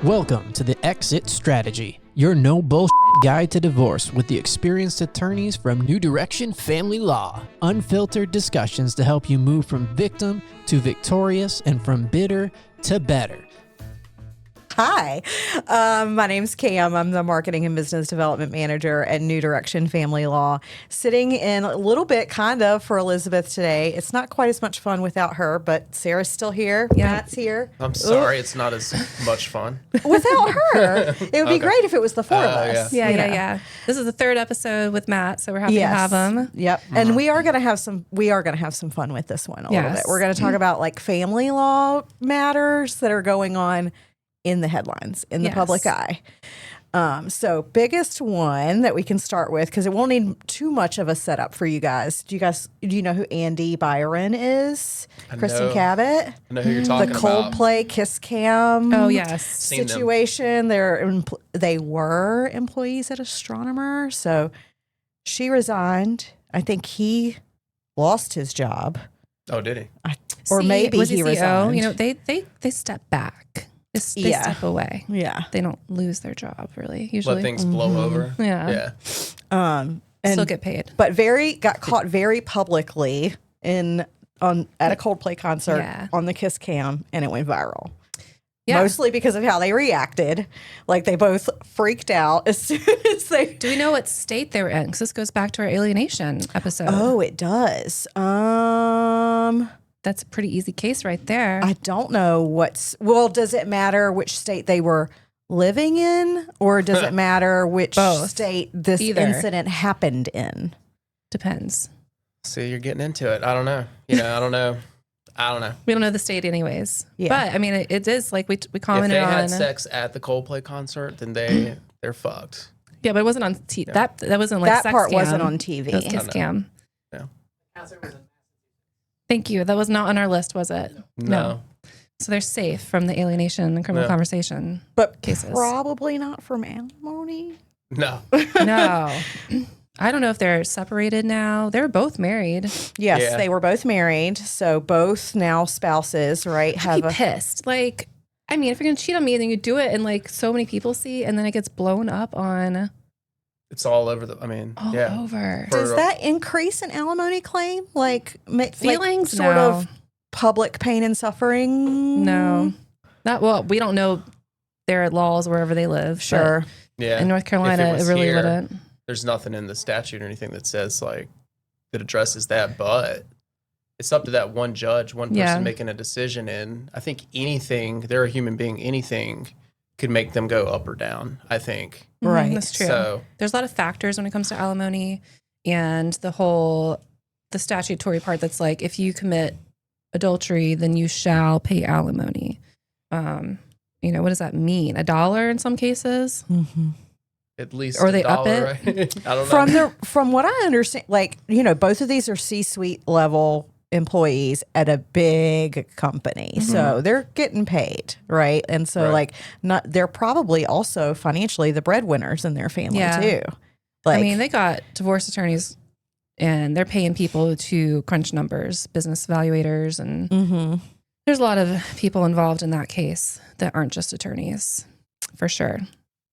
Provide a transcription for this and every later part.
Welcome to the Exit Strategy, your no bullshit guide to divorce with the experienced attorneys from New Direction Family Law. Unfiltered discussions to help you move from victim to victorious and from bitter to better. Hi, my name's Cam. I'm the Marketing and Business Development Manager at New Direction Family Law. Sitting in a little bit, kind of, for Elizabeth today. It's not quite as much fun without her, but Sarah's still here. Yeah. Matt's here. I'm sorry, it's not as much fun. Without her. It would be great if it was the four of us. Yeah. This is the third episode with Matt, so we're happy to have him. Yep. And we are gonna have some fun with this one a little bit. We're gonna talk about like family law matters that are going on in the headlines, in the public eye. So biggest one that we can start with, because it won't need too much of a setup for you guys. Do you know who Andy Byron is? Kristen Cabot? I know who you're talking about. The about. Coldplay Kiss Cam situation. They were employees at Astronomer. So she resigned. I think he lost his job. Oh, did he? Or maybe he resigned. You know, they step back. They step away. Yeah. They don't lose their job, really, usually. Let things blow over. Yeah. And still get paid. But got caught very publicly at a Coldplay concert on the Kiss Cam, and it went viral. Yeah. Mostly because of how they reacted. Like, they both freaked out as soon as they... Do we know what state they were in? Because this goes back to our alienation episode. Oh, it does. That's a pretty easy case right there. I don't know does it matter which state they were living in, or does it matter which state this incident happened in? Depends. See, you're getting into it. I don't know. I don't know. We don't know the state anyways. Yeah. But I mean, it is like we commented on. If they had sex at the Coldplay concert, then they're fucked. Yeah, but it wasn't on TV. That wasn't like that sex part cam. Wasn't on TV. It was Kiss Cam. Yeah. Thank you. That was not on our list, was it? No. So they're safe from the alienation and criminal conversation cases. Probably not from alimony. No. No. I don't know if they're separated now. They were both married. Yes, they were both married. So both now spouses, right? I'd be pissed. Like, I mean, if you're going to cheat on me, then you do it and like so many people see, and then it gets blown up on... It's all over all over. Does that increase an alimony claim? Like feelings? Sort of public pain and suffering? No. We don't know their laws wherever they live. Sure. Yeah. In North Carolina, it really wouldn't. There's nothing in the statute or anything that says that addresses that, but it's up to that one judge, one person making a decision. And I think they're a human being, anything could make them go up or down, I think. Right. That's true. So, there's a lot of factors when it comes to alimony, and the statutory part that's like, if you commit adultery, then you shall pay alimony. What does that mean? $1 in some cases? Mm-hmm. At least or they $1, up it? right? I don't know. From what I understand, both of these are C-suite level employees at a big company. Mm-hmm. So they're getting paid, right? And so they're probably also financially the breadwinners in their family too. I mean, they got divorce attorneys and they're paying people to crunch numbers, business evaluators, and there's a lot of people involved in that case that aren't just attorneys, for sure.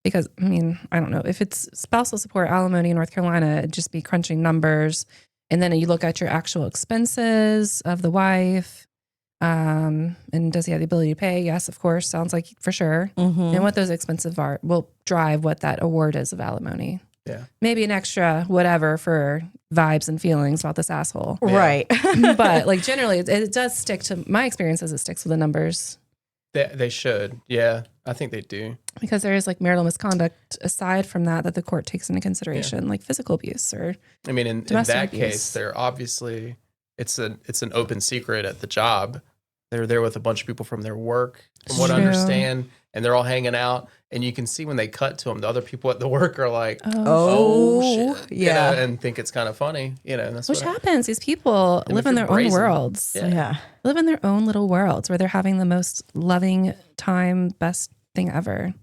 Because, I mean, I don't know. If it's spousal support alimony in North Carolina, it'd just be crunching numbers. And then you look at your actual expenses of the wife. And does he have the ability to pay? Yes, of course. Sounds like for sure. Mm-hmm. And what those expenses are will drive what that award is of alimony. Yeah. Maybe an extra whatever for vibes and feelings about this asshole. Yeah. Right. But generally, it does stick to, my experience is it sticks with the numbers. They should. Yeah, I think they do. Because there is marital misconduct aside from that the court takes into consideration, like physical abuse or I mean, in that case, they're obviously, it's an open secret at the job. They're there with a bunch of people from their work, from what I understand, and they're all hanging out. And you can see when they cut to them, the other people at the work are like, oh shit. Yeah. And think it's kind of funny. That's Which happens. These people live in their own worlds. Yeah. Live in their own little worlds where they're having the most loving time, best thing ever. And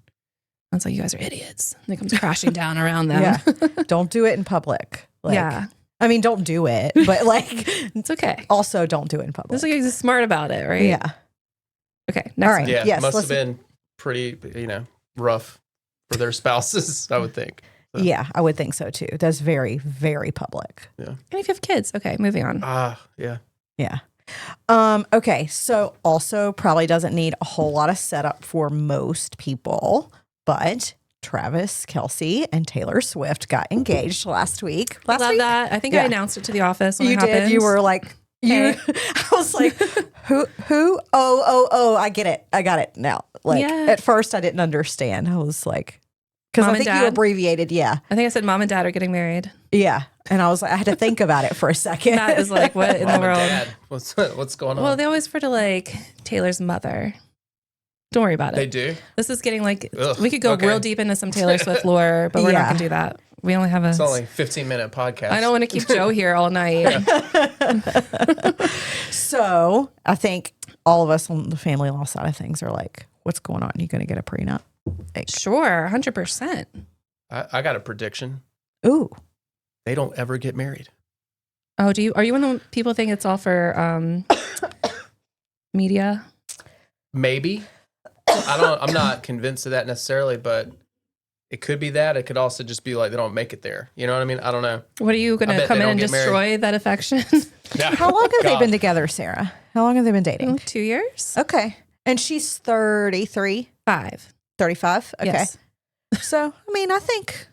it's like, you guys are idiots. And it comes crashing down around them. Yeah. Don't do it in public. I mean, don't do it, but it's okay. Also, don't do it in public. This guy is smart about it, right? Yeah. Okay. All right. Yeah. Yes. Must have been pretty, rough for their spouses, I would think. So. Yeah, I would think so too. That's very, very public. Yeah. And if you have kids, okay, moving on. Yeah. Yeah. Okay, so also probably doesn't need a whole lot of setup for most people, but Travis, Kelsey, and Taylor Swift got engaged last week. Love that. I think I announced it to the office when you it happened. did. You were like, I was like, who? Oh, I get it. I got it now. Like at first I didn't understand. I was like, because I think you abbreviated. Yeah. I think I said mom and dad are getting married. Yeah. And I was like, I had to think about it for a second. Matt was like, what in the world? Dad, what's going on? Well, they always refer to like Taylor's mother. Don't worry about it. They do? This is getting like, we could go real deep into some Taylor Swift lore, but we're not going to do that. We only have It's only a 15-minute podcast. I don't want to keep Joe here all night. So I think all of us on the family law side of things are like, what's going on? You going to get a prenup? Like, Sure, 100%. I got a prediction. Ooh. They don't ever get married. Oh, are you one of the people think it's all for media? Maybe. I'm not convinced of that necessarily, but it could be that. It could also just be like they don't make it there. You know what I mean? I don't know. What are you going to come in and destroy that affection? Yeah. How long have they been together, Sarah? How long have they been dating? 2 years. Okay. And she's 33? 5. 35? Okay. Yes. So, I mean, I think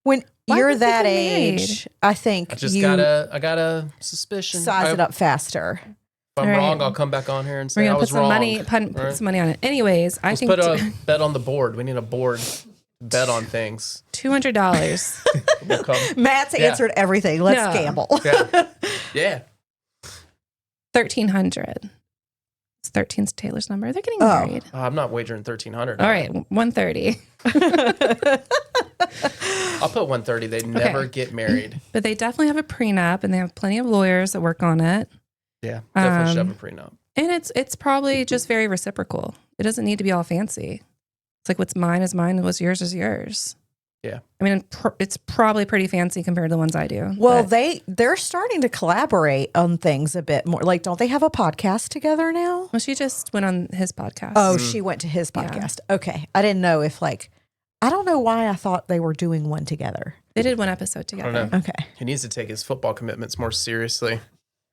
when Why you're would they that get age, I think I got a suspicion. size it up faster. If I'm wrong, I'll come back on here and say We're I gonna was put some wrong. money, put some money on it. Anyways, Let's put a bet on the board. We need a board bet on things. $200. We'll come. Matt's answered everything. Let's gamble. Yeah. 1,300. It's 13's Taylor's number. They're getting married. I'm not wagering 1,300. All right, 130. I'll put 130. They never get married. But they definitely have a prenup, and they have plenty of lawyers that work on it. Yeah, definitely should have a prenup. And it's probably just very reciprocal. It doesn't need to be all fancy. It's like what's mine is mine, and what's yours is yours. Yeah. I mean, it's probably pretty fancy compared to the ones I do. Well, they're starting to collaborate on things a bit more. Like, don't they have a podcast together now? Well, she just went on his podcast. Oh, she went to his podcast. Yeah. Okay. I didn't know if I don't know why I thought they were doing one together. They did one episode together. I don't know. Okay. He needs to take his football commitments more seriously.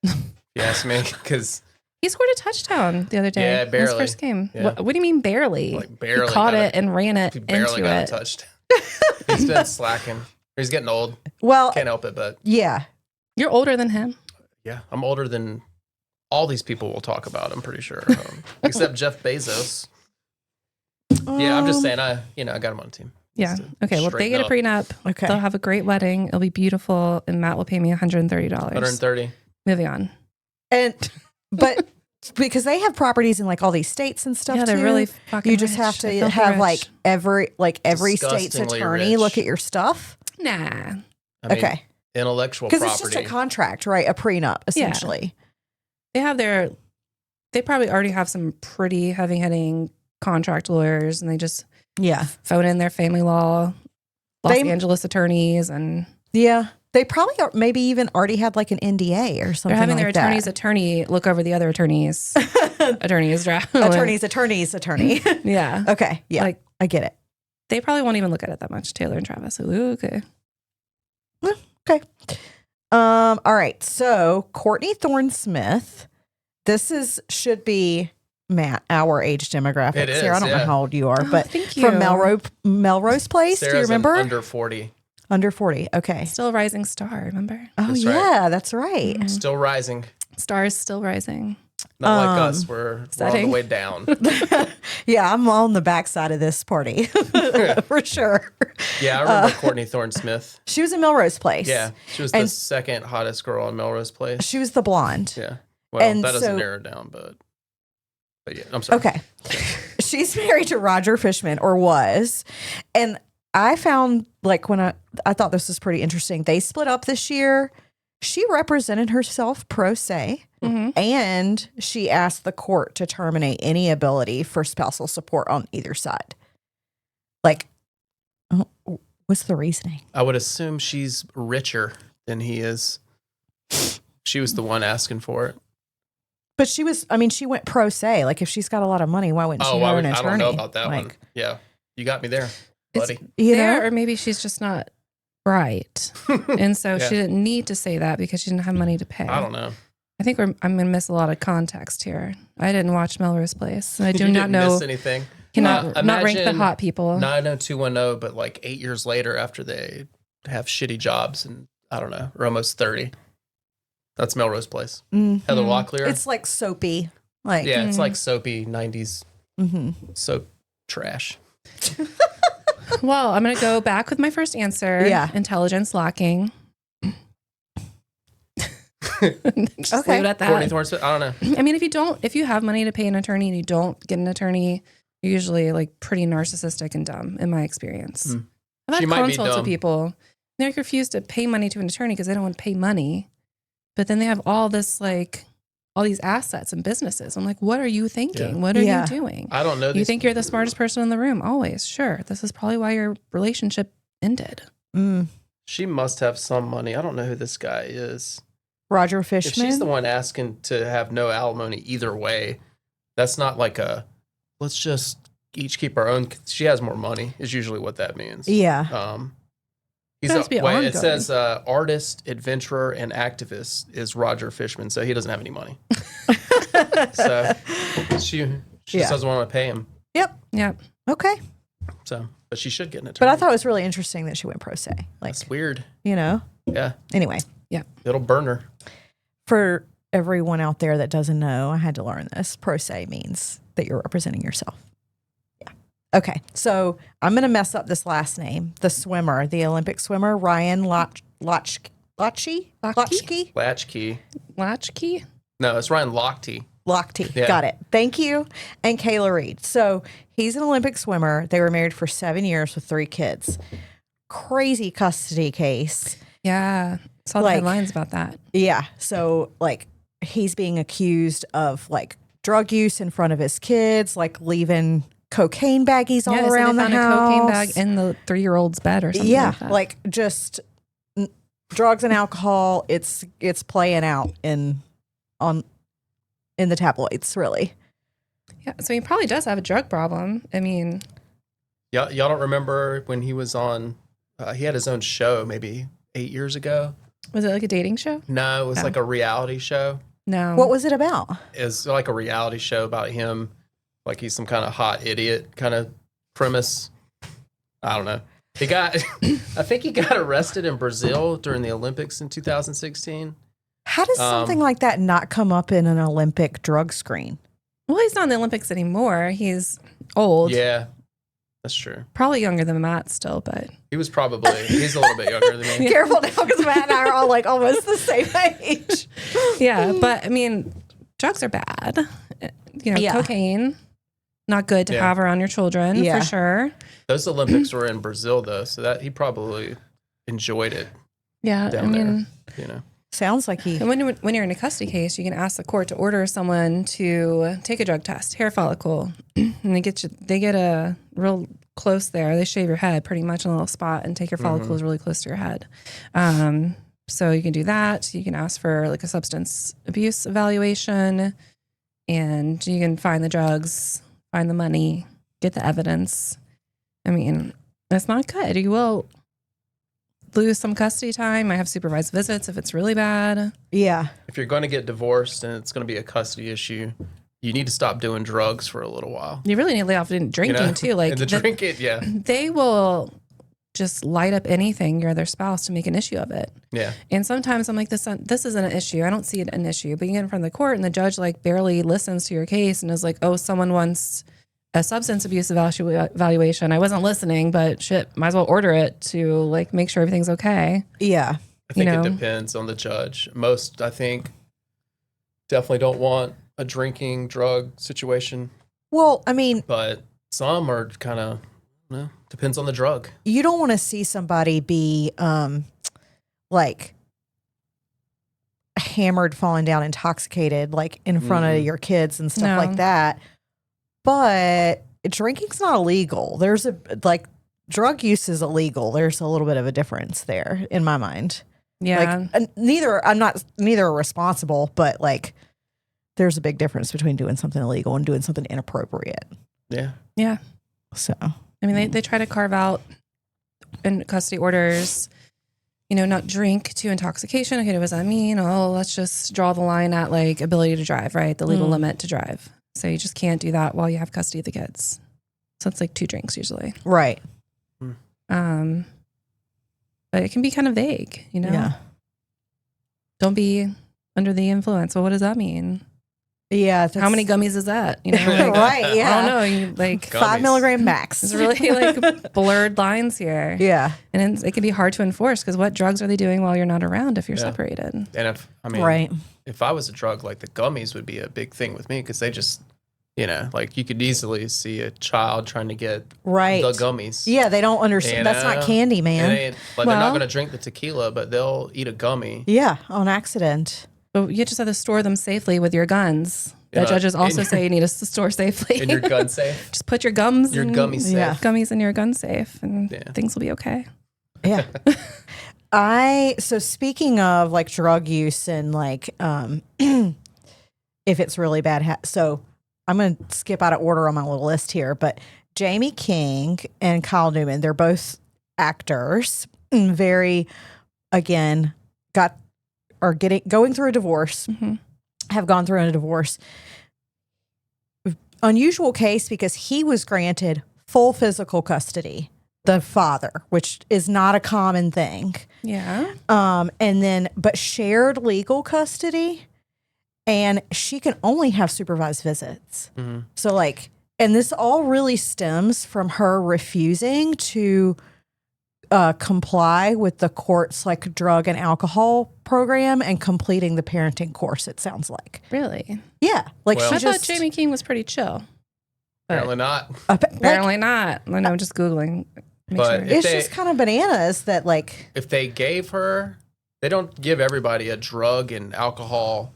You ask me, because he scored a touchdown the other day. Yeah, barely. In his first game. Yeah. What do you mean barely? Like barely he caught it and ran it he barely into got it. touched. He's been slacking. He's getting old. Well, can't help it, but yeah. You're older than him. Yeah, I'm older than all these people we'll talk about. I'm pretty sure, except Jeff Bezos. Yeah, I'm just saying. I got him on the team. Yeah. Okay. Well, if they get a prenup, they'll have a great wedding. It'll be beautiful, and Matt will pay me $130. $130. Moving on. But because they have properties in like all these states and stuff. Yeah, they're too, really fucking. You just have to have rich. every state's attorney look at your stuff. Nah. Okay. Intellectual property. Because it's just a contract, right? A prenup, essentially. Yeah. They probably already have some pretty heavy hitting contract lawyers, and they just phone in their family law, Los Angeles attorneys, and they probably maybe even already had like an NDA or something. They're having like their attorney's attorney look over the other attorneys. attorney's draft. attorney. Yeah. Okay. Yeah. Like, I get it. They probably won't even look at it that much. Taylor and Travis. Okay. Okay. All right. So Courtney Thorne-Smith. This should be Matt, our age demographic. It is, Sarah, I don't know how old you are, but thank you. from Melrose Place. Sarah's do you remember? Under 40. Under 40. Okay. Still a rising star, remember? Oh, That's yeah, that's right. Mm-hmm. Still rising. Stars still rising. Not like us. We're on the way down. Yeah, I'm on the backside of this party for sure. Yeah, I remember Courtney Thorne-Smith. She was in Melrose Place. Yeah, she was the second hottest girl in Melrose Place. She was the blonde. Yeah. Well, that doesn't narrow it down, but yeah, I'm sorry. Okay. She's married to Roger Fishman, or was. And I found, like, when I thought this was pretty interesting. They split up this year. She represented herself pro se, and she asked the court to terminate any ability for spousal support on either side. Like, what's the reasoning? I would assume she's richer than he is. She was the one asking for it. But she went pro se. Like, if she's got a lot of money, why wouldn't she hire an attorney? I don't know about that one. Yeah. You got me there, buddy. Or maybe she's just not right. And so she didn't need to say that because she didn't have money to pay. I don't know. I think I'm going to miss a lot of context here. I didn't watch Melrose Place. I do you not know. Miss anything. Cannot not rank the hot people. 90210, but like 8 years later after they have shitty jobs and I don't know, we're almost 30. That's Melrose Place. Mm-hmm. Heather Locklear. It's like soapy. Like it's like soapy 90s soap trash. Well, I'm going to go back with my first answer. Yeah. Intelligence lacking. Just leave it at that. Courtney Thorne-Smith, I don't know. I mean, if you have money to pay an attorney and you don't get an attorney, you're usually like pretty narcissistic and dumb in my experience. I've had consults with people. They refuse to pay money to an attorney because they don't want to pay money. But then they have all this all these assets and businesses. I'm like, what are you thinking? What are you doing? I don't know. You think you're the smartest person in the room? Always. Sure. This is probably why your relationship ended. She must have some money. I don't know who this guy is. Roger Fishman. If she's the one asking to have no alimony either way, that's not like let's just each keep our own. She has more money is usually what that means. Yeah. It says artist, adventurer, and activist is Roger Fishman, so he doesn't have any money. So she just doesn't want to pay him. Yep. Okay. So, but she should get an attorney. But I thought it was really interesting that she went pro se. Like, that's weird. Yeah. Anyway. Yeah. It'll burn her. For everyone out there that doesn't know, I had to learn this. Pro se means that you're representing yourself. Yeah. Okay. So I'm going to mess up this last name. The swimmer, the Olympic swimmer, Ryan Lochte? No, it's Ryan Lochte. Lochte. Yeah. Got it. Thank you. And Kayla Reed. So he's an Olympic swimmer. They were married for 7 years with 3 kids. Crazy custody case. Yeah. Saw the headlines about that. Yeah. So he's being accused of drug use in front of his kids, leaving cocaine baggies all around the house. A cocaine bag in the 3-year-old's bed or something. Yeah. Like just drugs and alcohol. It's playing out in the tabloids, really. Yeah. So he probably does have a drug problem. I mean, y'all don't remember when he was on, he had his own show maybe 8 years ago. Was it like a dating show? No, it was like a reality show. No. What was it about? It was like a reality show about him. Like he's some kind of hot idiot kind of premise. I don't know. I think he got arrested in Brazil during the Olympics in 2016. How does something like that not come up in an Olympic drug screen? Well, he's not in the Olympics anymore. He's old. Yeah, that's true. Probably younger than Matt still, but... he's a little bit younger than me. Careful now, because Matt and I are all almost the same age. Yeah, but I mean, drugs are bad. Cocaine, not good to have around your children, for sure. Those Olympics were in Brazil, though, so that he probably enjoyed it. Yeah, there, Sounds like he... And when you're in a custody case, you can ask the court to order someone to take a drug test, hair follicle, and they get a real close there. They shave your head pretty much in a little spot and take your follicles really close to your head. So you can do that. You can ask for a substance abuse evaluation, and you can find the drugs, find the money, get the evidence. I mean, that's not good. You will lose some custody time. I have supervised visits if it's really bad. Yeah. If you're going to get divorced and it's going to be a custody issue, you need to stop doing drugs for a little while. You really need to lay off drinking too. They will just light up anything you're their spouse to make an issue of it. Yeah. And sometimes I'm like, this isn't an issue. I don't see it an issue. But you get in front of the court and the judge barely listens to your case and is like, oh, someone wants a substance abuse evaluation. I wasn't listening, but shit, might as well order it to make sure everything's okay. Yeah. I think it depends on the judge. Most, I think, definitely don't want a drinking drug situation. Well, I mean, but some are kind of, depends on the drug. You don't want to see somebody be hammered, falling down, intoxicated, in front of your kids and stuff like that. But drinking's not illegal. There's drug use is illegal. There's a little bit of a difference there in my mind. Yeah. Neither are responsible, but there's a big difference between doing something illegal and doing something inappropriate. Yeah. Yeah. So, I mean, they try to carve out in custody orders, not drink to intoxication. Okay, what does that mean? Oh, let's just draw the line at like ability to drive, right? The legal limit to drive. So you just can't do that while you have custody of the kids. So it's like 2 drinks usually. right. But it can be kind of vague, Yeah. Don't be under the influence. Well, what does that mean? Yeah. How many gummies is that? right. Yeah. I don't know. You, like 5 milligram max. It's really like blurred lines here. Yeah. And it can be hard to enforce because what drugs are they doing while you're not around if you're separated? And right. if I was a drug, like the gummies would be a big thing with me because they just, like you could easily see a child trying to get the gummies. Yeah, they don't understand. That's not candy, man. They're not going to drink the tequila, but they'll eat a gummy. Yeah, on accident. But you just have to store them safely with your guns. The judges also say you need to store safely. In your gun safe? Just put your gummies gummies in your gun safe and things will be okay. Yeah. So speaking of like drug use and like if it's really bad, so I'm going to skip out of order on my little list here, but Jamie King and Kyle Newman, they're both actors, very, again, going through a divorce, have gone through a divorce. Unusual case because he was granted full physical custody, the father, which is not a common thing. Yeah. But shared legal custody. And she can only have supervised visits. Mm-hmm. So and this all really stems from her refusing to comply with the court's like drug and alcohol program and completing the parenting course, it sounds like. Really? Yeah. I thought Jamie King was pretty chill. Apparently not. Apparently not. I know, I'm just Googling. It's just kind of bananas that if they gave her, they don't give everybody a drug and alcohol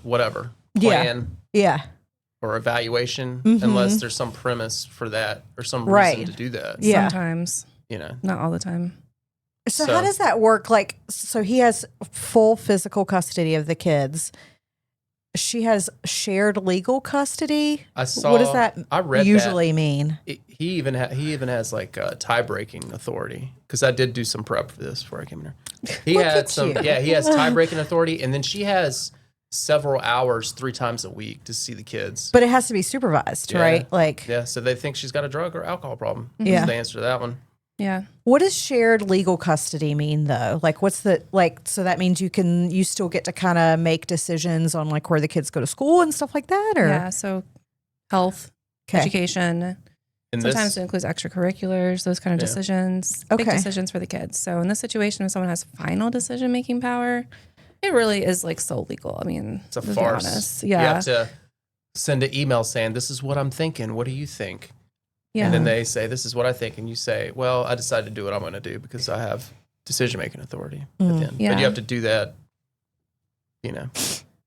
whatever plan or evaluation unless there's some premise for that or some reason to do that. Sometimes, not all the time. So how does that work? So he has full physical custody of the kids. She has shared legal custody. What does that usually mean? He even has like tie breaking authority because I did do some prep for this before I came in here. He has tie breaking authority, and then she has several hours 3 times a week to see the kids. But it has to be supervised, right? So they think she's got a drug or alcohol problem. Yeah. That's the answer to that one. Yeah. What does shared legal custody mean though? What's the so that means you still get to kind of make decisions on where the kids go to school and stuff like that, or so health, education. And sometimes it includes extracurriculars, those kind of decisions, big decisions for the kids. So in this situation, if someone has final decision making power, it really is sole legal. I mean, it's a farce. Yeah. You have to send an email saying, this is what I'm thinking. What do you think? Yeah. And then they say, this is what I think. And you say, well, I decided to do what I'm going to do because I have decision-making authority at the end. Yeah. But you have to do that,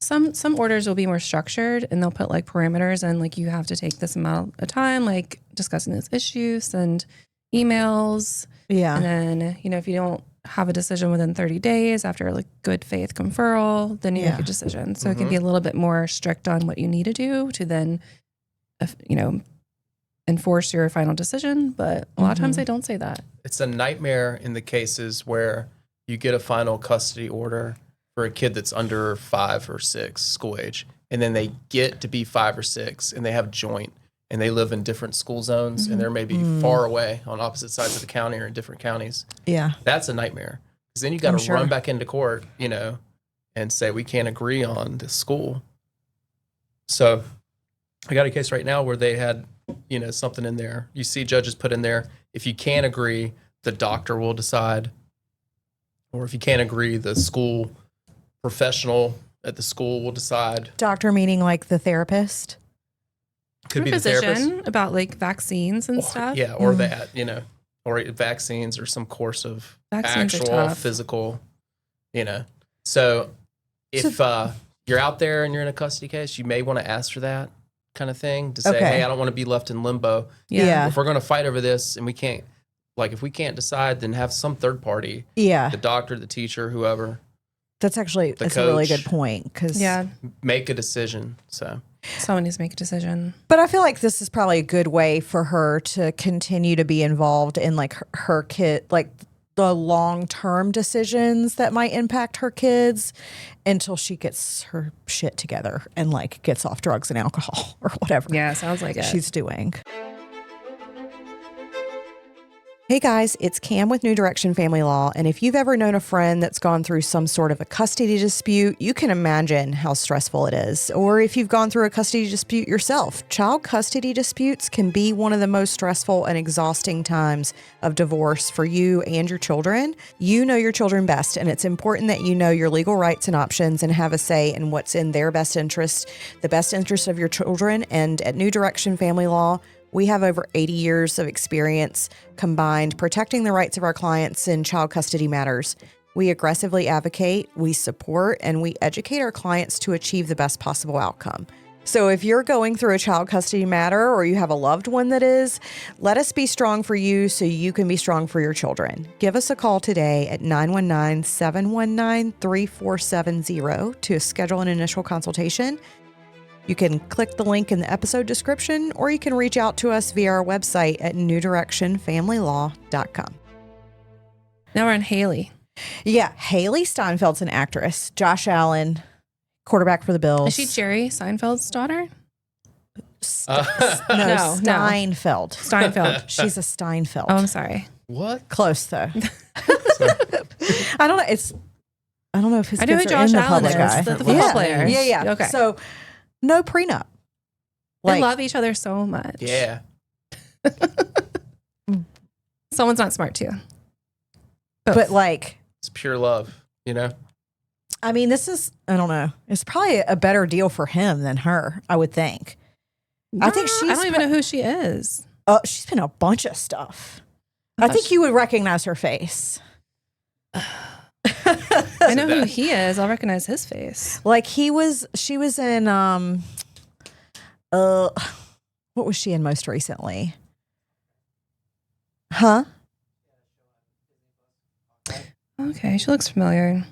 Some orders will be more structured and they'll put parameters and you have to take this amount of time, discussing this issues and emails. Yeah. And then, if you don't have a decision within 30 days after a good faith conferral, then you make a decision. So it can be a little bit more strict on what you need to do to then, enforce your final decision. But a lot of times they don't say that. It's a nightmare in the cases where you get a final custody order for a kid that's under 5 or 6 school age, and then they get to be 5 or 6 and they have joint and they live in different school zones and they're maybe far away on opposite sides of the county or in different counties. Yeah. That's a nightmare. Because then you got to run back into court, and say, we can't agree on this school. So I got a case right now where they had, something in there. You see judges put in there, if you can't agree, the doctor will decide. Or if you can't agree, the school professional at the school will decide. Doctor meaning the therapist? Could be physician, the therapist. About vaccines and stuff. Yeah, or that, or vaccines or some course of actual physical, So if you're out there and you're in a custody case, you may want to ask for that kind of thing to say, hey, I don't want to be left in limbo. Yeah. If we're going to fight over this and we can't, if we can't decide, then have some third party. Yeah. The doctor, the teacher, whoever, That's a really good point. Because make a decision. So someone needs to make a decision. But I feel like this is probably a good way for her to continue to be involved in like her kid, like the long-term decisions that might impact her kids until she gets her shit together and like gets off drugs and alcohol or whatever. Yeah, sounds like it. She's doing. Hey guys, it's Cam with New Direction Family Law, and if you've ever known a friend that's gone through some sort of a custody dispute, you can imagine how stressful it is. Or if you've gone through a custody dispute yourself, child custody disputes can be one of the most stressful and exhausting times of divorce for you and your children. You know your children best, and it's important that you know your legal rights and options and have a say in what's in their best interest, the best interest of your children. And at New Direction Family Law, we have over 80 years of experience combined protecting the rights of our clients in child custody matters. We aggressively advocate, we support, and we educate our clients to achieve the best possible outcome. So if you're going through a child custody matter or you have a loved one that is, let us be strong for you so you can be strong for your children. Give us a call today at 919-719-3470 to schedule an initial consultation. You can click the link in the episode description, or you can reach out to us via our website at newdirectionfamilylaw.com. Now we're on Haley. Yeah, Haley Steinfeld's an actress. Josh Allen, quarterback for the Bills. Is she Jerry Seinfeld's daughter? No, Steinfeld. Steinfeld. She's a Steinfeld. Oh, I'm sorry. What? Close though. I don't know. I don't know if his I know kids who are in Josh the Allen public eye. is, the football player. Yeah. Okay. So no prenup. They love each other so much. Yeah. Someone's not smart too. But like, it's pure love, you know? I mean, I don't know. It's probably a better deal for him than her, I would think. I think I don't even know who she is. She's been in a bunch of stuff. I think you would recognize her face. I know who he is. I'll recognize his face. Like she was in what was she in most recently? Huh? Okay, she looks familiar.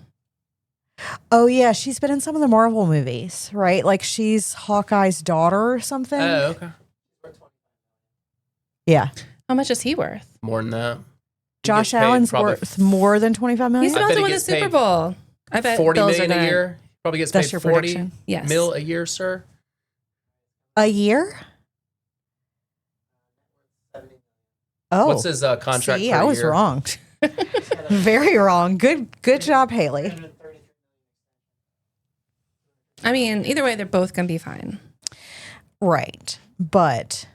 Oh yeah, she's been in some of the Marvel movies, right? Like she's Hawkeye's daughter or something. Oh, okay. Yeah. How much is he worth? More than that. Josh Allen's worth more than $25 million. He's about to win the Super Bowl. I bet $40 Bills million are a year. Probably gets paid 40 mil a year, sir. A year? Oh, what's his contract? See, I was wrong. Very wrong. Good job, Haley. I mean, either way, they're both gonna be fine. Right, but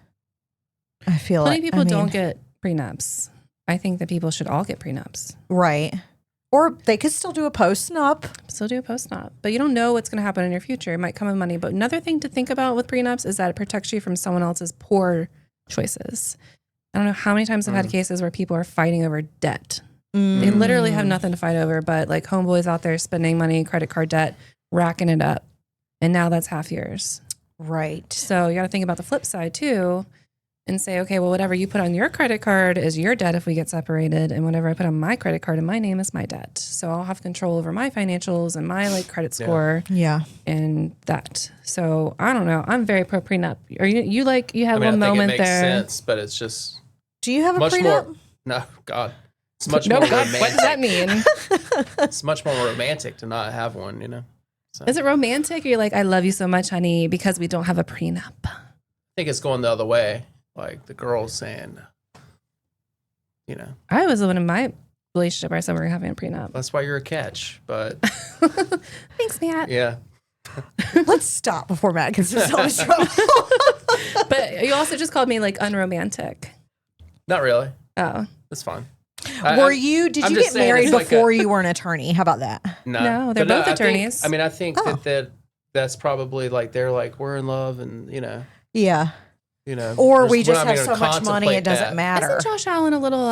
I feel plenty of people don't get prenups. I think that people should all get prenups. Right. Or they could still do a post-nup. But you don't know what's going to happen in your future. It might come in money. But another thing to think about with prenups is that it protects you from someone else's poor choices. I don't know how many times I've had cases where people are fighting over debt. They literally have nothing to fight over, but like homeboys out there spending money, credit card debt, racking it up. And now that's half yours. Right. So you got to think about the flip side too. And say, okay, well, whatever you put on your credit card is your debt if we get separated, and whatever I put on my credit card in my name is my debt. So I'll have control over my financials and my like credit score, and that. So I don't know. I'm very pro prenup. Are you like you had one moment it makes there? Sense, but it's just. Do you have a much prenup? More, no, God, it's much more romantic. What does that mean? It's much more romantic to not have one, you know. So. Is it romantic? Or you're like, I love you so much, honey, because we don't have a prenup. I think it's going the other way. Like the girl's saying, you know. I was living in my relationship where I said we were having a prenup. That's why you're a catch, but. Thanks, Matt. Yeah. Let's stop before Matt gets himself in trouble. But you also just called me like unromantic. Not really. Oh. That's fine. Did you get married before you were an attorney? How about that? No, they're both attorneys. I think that's probably like, they're like, we're in love and, you know. Yeah. You know, or we just have so much money it doesn't matter. Isn't Josh Allen a little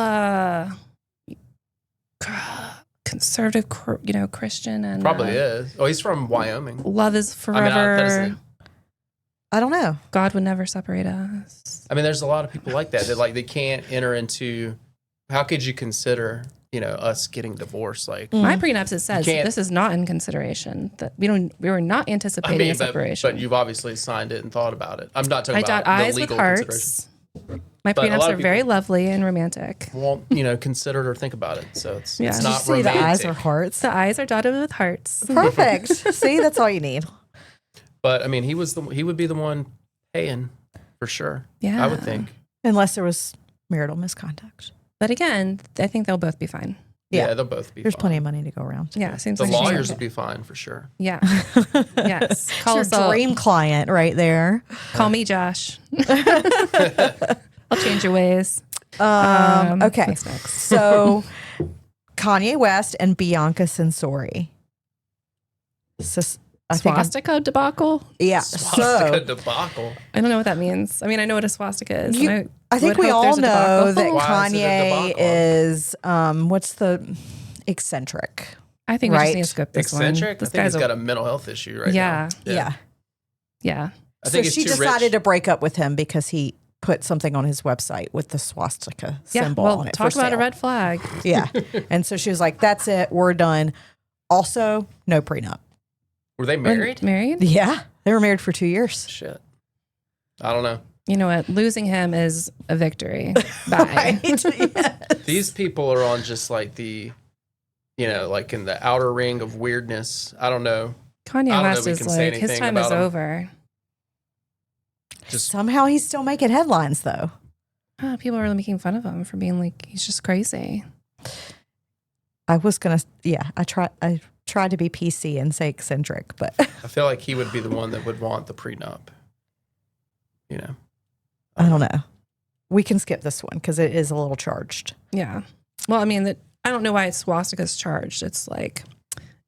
conservative, Christian? And probably is. Oh, he's from Wyoming. Love is forever. I don't know. God would never separate us. I mean, there's a lot of people like that. That like they can't enter into. How could you consider us getting divorced. Like my prenups, it says this is not in consideration. That we were not anticipating a separation. But you've obviously signed it and thought about it. I'm not talking about the eyes legal with considerations. hearts. My prenups are very lovely and romantic. Won't consider it or think about it. So it's not romantic. The eyes are hearts. The eyes are dotted with hearts. Perfect. See, that's all you need. But I mean, he would be the one paying for sure. Yeah, I would think, unless there was marital misconduct. But again, I think they'll both be fine. Yeah, they'll both be. There's fine. plenty of money to go around. Yeah, seems the like lawyers would be fine for sure. Yeah. Yes. Call us your dream client right there. Call me Josh. I'll change your ways. Okay. What's next? So Kanye West and Bianca Censori. Swastika debacle? Yeah. Swastika debacle. I don't know what that means. I mean, I know what a swastika is. I think we all know that Why Kanye is what's the eccentric? I think we just need to skip this eccentric? one. I think he's got a mental health issue right now. Yeah. I think she decided to break up with him because he put something on his website with the swastika symbol on it. Talk about a red flag. Yeah. And so she was like, that's it. We're done. Also, no prenup. Were they married? Yeah. They were married for 2 years. Shit. I don't know. You know what? Losing him is a victory. Bye. Yes. These people are on just like the, like in the outer ring of weirdness. I don't know. Kanye West is like, his time is over. Somehow he's still making headlines though. People are really making fun of him for being like, he's just crazy. I tried to be PC and say eccentric, but I feel like he would be the one that would want the prenup. I don't know. We can skip this one because it is a little charged. Yeah. Well, I mean, I don't know why swastika's charged. It's like,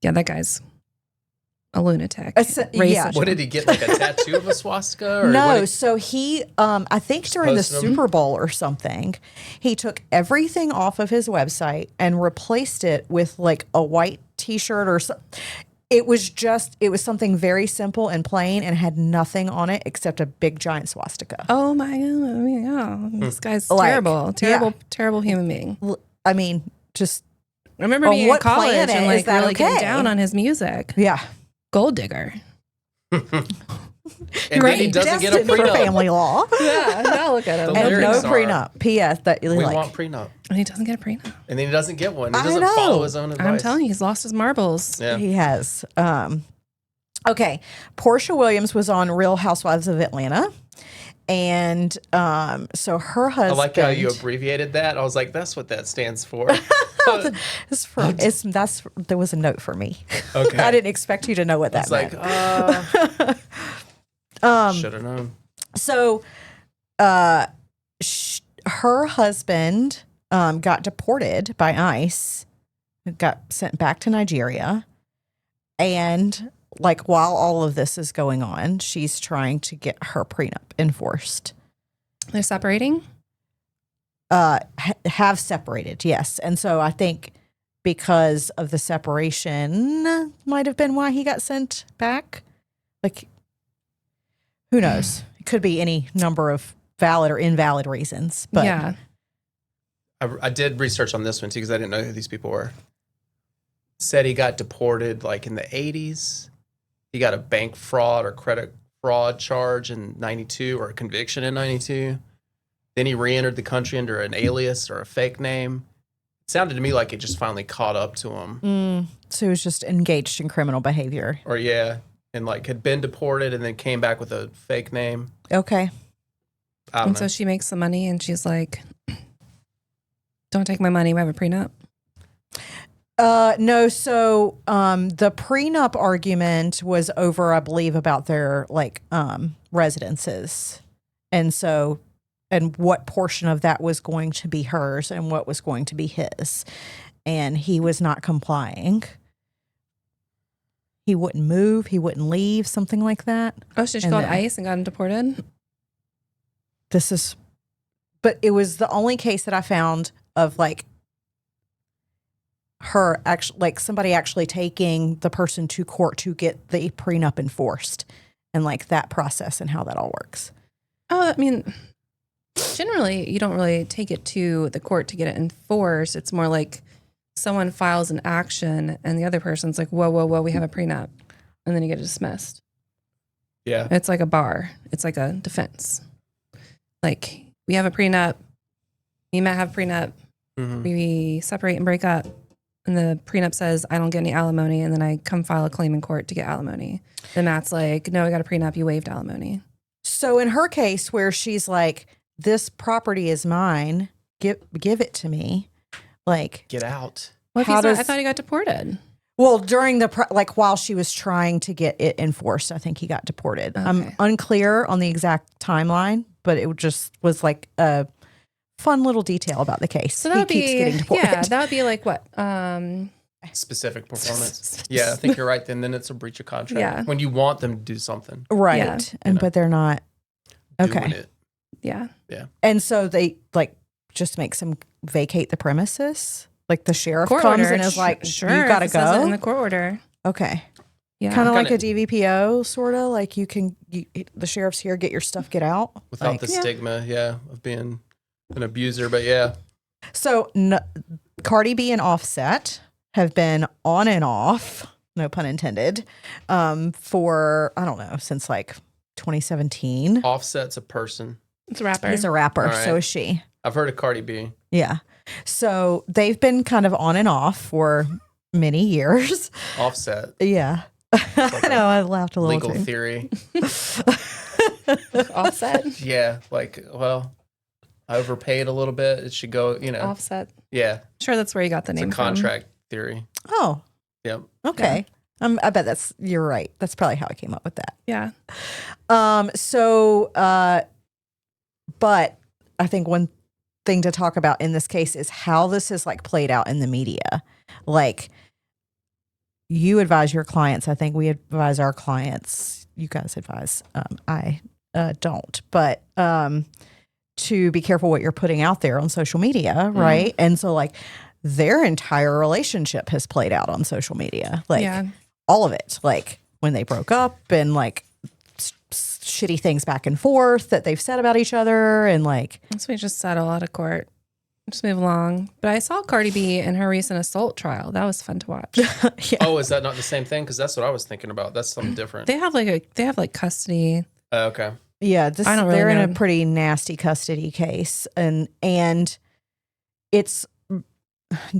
that guy's a lunatic. What did he get? Like a tattoo of a swastika? Or no. So he, I think during the Super Bowl or something, he took everything off of his website and replaced it with like a white T-shirt or something. It was something very simple and plain and had nothing on it except a big giant swastika. Oh my God. This guy's terrible human being. I mean, just I remember being in college and like really getting down on his music. Yeah. Gold digger. And then he doesn't get a prenup. Family law. Yeah, now look at him. And no prenup. P.S. That we want prenup. And he doesn't get a prenup. And then he doesn't get one. He doesn't follow his own advice. I'm telling you, he's lost his marbles. Yeah. He has. Okay. Portia Williams was on Real Housewives of Atlanta. And so her husband. I like how you abbreviated that. I was like, that's what that stands for. There was a note for me. Okay. I didn't expect you to know what that meant. Should have known. So, her husband got deported by ICE, got sent back to Nigeria, and like while all of this is going on, she's trying to get her prenup enforced. They're separating? Have separated, yes. And so I think because of the separation might have been why he got sent back. Like, who knows? It could be any number of valid or invalid reasons. But yeah. I did research on this one too because I didn't know who these people were. Said he got deported like in the 80s. He got a bank fraud or credit fraud charge in 92 or a conviction in 92. Then he re-entered the country under an alias or a fake name. It sounded to me like it just finally caught up to him. So he was just engaged in criminal behavior. Or and like had been deported and then came back with a fake name. Okay. I don't know. So she makes the money and she's like, don't take my money, we have a prenup. No, so the prenup argument was over, I believe, about their like residences. And what portion of that was going to be hers and what was going to be his. And he was not complying. He wouldn't move, he wouldn't leave, something like that. Oh, so she called ICE and got him deported? But it was the only case that I found of like her actually, like somebody actually taking the person to court to get the prenup enforced and like that process and how that all works. Oh, I mean, generally you don't really take it to the court to get it enforced. It's more like someone files an action and the other person's like, whoa, whoa, whoa, we have a prenup. And then you get dismissed. Yeah. It's like a bar. It's like a defense. Like, we have a prenup. Me and Matt have a prenup. We separate and break up. And the prenup says, I don't get any alimony. And then I come file a claim in court to get alimony. Then Matt's like, no, I got a prenup. You waived alimony. So in her case where she's like, this property is mine, give it to me. Like, get out. Well, I thought he got deported. Well, during while she was trying to get it enforced, I think he got deported. Okay. I'm unclear on the exact timeline, but it just was like a fun little detail about the case. So that keeps getting deported. Yeah, that would be like what? Specific performance. Yeah, I think you're right. Then it's a breach of contract. Yeah. When you want them to do something. Right. Yeah. But they're not. Okay. Doing it. Yeah. Yeah. And so they just makes them vacate the premises. Like the sheriff Court comes order. and is like, sure, you got to it says it go. in the court order. Okay. Yeah. Kind of like a DVPO, sort of like the sheriff's here, get your stuff, get out. Without the stigma, of being an abuser, but yeah. So Cardi B and Offset have been on and off, no pun intended, for, I don't know, since like 2017. Offset's a person. It's a rapper. He's a rapper, Right. so is she. I've heard of Cardi B. Yeah. So they've been kind of on and off for many years. Offset. Yeah. I know, I laughed a little Legal too. theory. Offset. Yeah, I overpaid a little bit. It should go, Offset. Yeah. Sure, that's where you got the It's name a contract theory. Oh, Yep. okay. I bet you're right. That's probably how I came up with that. Yeah. But I think one thing to talk about in this case is how this is like played out in the media. Like, you advise your clients. I think we advise our clients. You guys advise. I don't. But to be careful what you're putting out there on social media, right? And so, like, their entire relationship has played out on social media. Like, all of it. Like, when they broke up and, like, shitty things back and forth that they've said about each other. And, like... So we just settle out of court. Just move along. But I saw Cardi B in her recent assault trial. That was fun to watch. Yeah. Oh, is that not the same thing? Because that's what I was thinking about. That's something different. They have custody. Okay. Yeah, I don't really they're in know. a pretty nasty custody case, and it's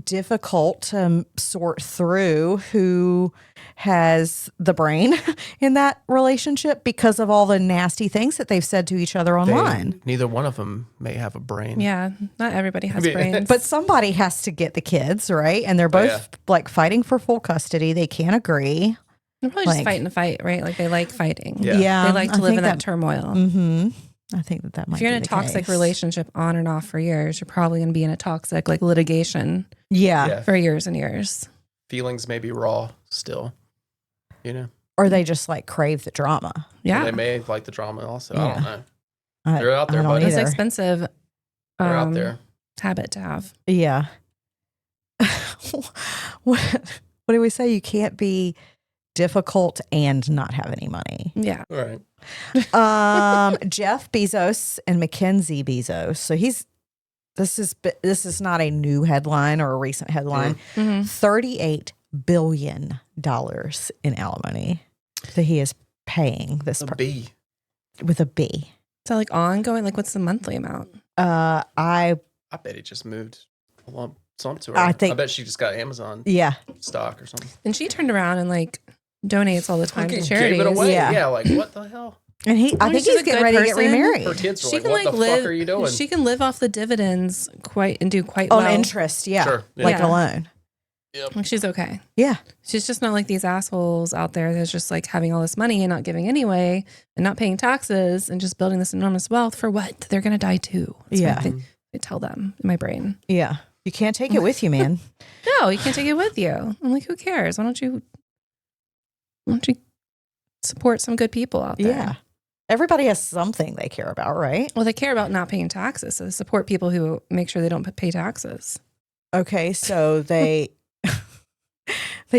difficult to sort through who has the brain in that relationship because of all the nasty things that they've said to each other online. Neither one of them may have a brain. Yeah, not everybody has brains. But somebody has to get the kids, right? And they're both like fighting for full custody. They can't agree. They're probably just fighting to fight, right? Like they like fighting. Yeah. They like to live in that turmoil. Mm-hmm. I think that might be If you're in a the toxic case. relationship on and off for years, you're probably going to be in a toxic like litigation Yeah. for years and years. Feelings may be raw still, Or they just like crave the drama. Yeah. Or they may like the drama also. Yeah. I don't know. They're out there, I don't buddy. It's either. expensive They're out there. habit to have. Yeah. what do we say? You can't be difficult and not have any money. Yeah. All right. Jeff Bezos and Mackenzie Bezos. So this is not a new headline or a recent headline. Mm-hmm. $38 billion in alimony that he is paying this B. with a B. So like ongoing, like what's the monthly amount? I bet he just moved a lump sum to her. I I bet she just got Amazon stock or something. And she turned around and like donates all the time to Fucking charities. Gave it away. Yeah. Yeah, like what the hell? and I think he's getting ready to get remarried Her kids were She like, can what like the live. fuck are you doing? She can live off the dividends do quite on well. interest. Yeah, Sure. Yeah. like Yeah. a loan. Yep. Like she's okay. Yeah. She's just not like these assholes out there that's just like having all this money and not giving anyway and not paying taxes and just building this enormous wealth for what? They're going to die too. That's what I tell them in my brain. Yeah. You can't take it with you, man. No, you can't take it with you. I'm like, who cares? Why don't you support some good people out there? Yeah. Everybody has something they care about, right? Well, they care about not paying taxes. So they support people who make sure they don't pay taxes. Okay. So they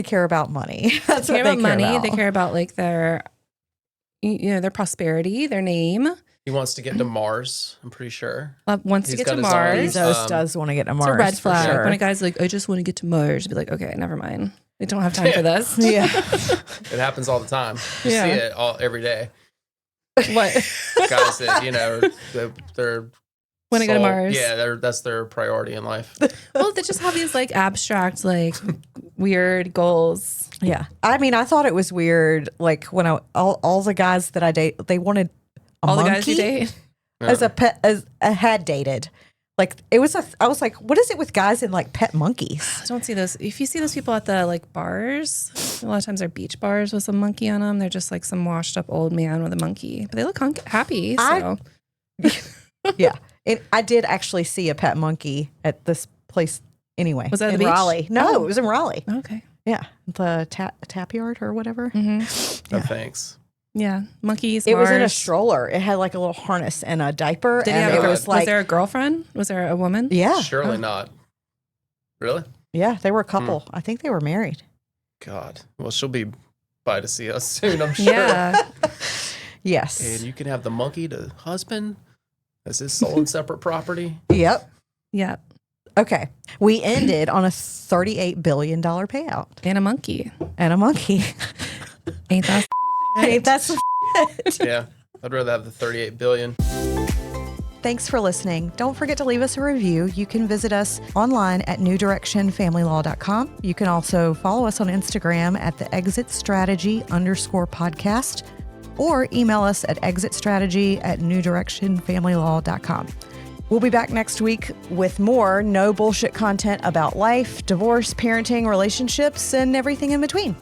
care about money. That's They care what about money. They care about like their prosperity, their name. He wants to get to Mars, I'm pretty sure. Wants to get to Mars. Bezos does want to get to Mars. It's a red flag. Sure. When a guy's like, I just want to get to Mars, be like, okay, never mind. We don't have time for this. Yeah. It happens all the time. You see it every day. What? Guys that, they're want to go to Mars. Yeah, that's their priority in life. Well, they just have these like abstract, like weird goals. Yeah. I mean, I thought it was weird. Like when all the guys that I date, they wanted all monkey the guys you date as a pet, as I had dated. Like I was like, what is it with guys and like pet monkeys? I don't see those. If you see those people at the like bars, a lot of times they're beach bars with some monkey on them. They're just like some washed up old man with a monkey, but they look happy. So yeah. I did actually see a pet monkey at this place anyway. Was that in the beach? Raleigh? No, it was in Raleigh. Okay. Yeah. The tap yard or whatever. Mm-hmm. No thanks. Yeah. Monkeys. It was in a stroller. It had like a little harness and a diaper. Did and he have was there a girlfriend? Was there a woman? Yeah. Surely not. Really? Yeah. They were a couple. I think they were married. God. Well, she'll be by to see us soon, I'm sure. Yeah. Yes. And you can have the monkey to husband as his sole and separate property. Yep. Yeah. Okay. We ended on a $38 billion payout. And a monkey. And a monkey. Ain't that Ain't that some Yeah. I'd rather have the 38 billion. Thanks for listening. Don't forget to leave us a review. You can visit us online at newdirectionfamilylaw.com. You can also follow us on Instagram at the Exit Strategy _podcast or email us at exitstrategy@newdirectionfamilylaw.com. We'll be back next week with more no bullshit content about life, divorce, parenting, relationships, and everything in between.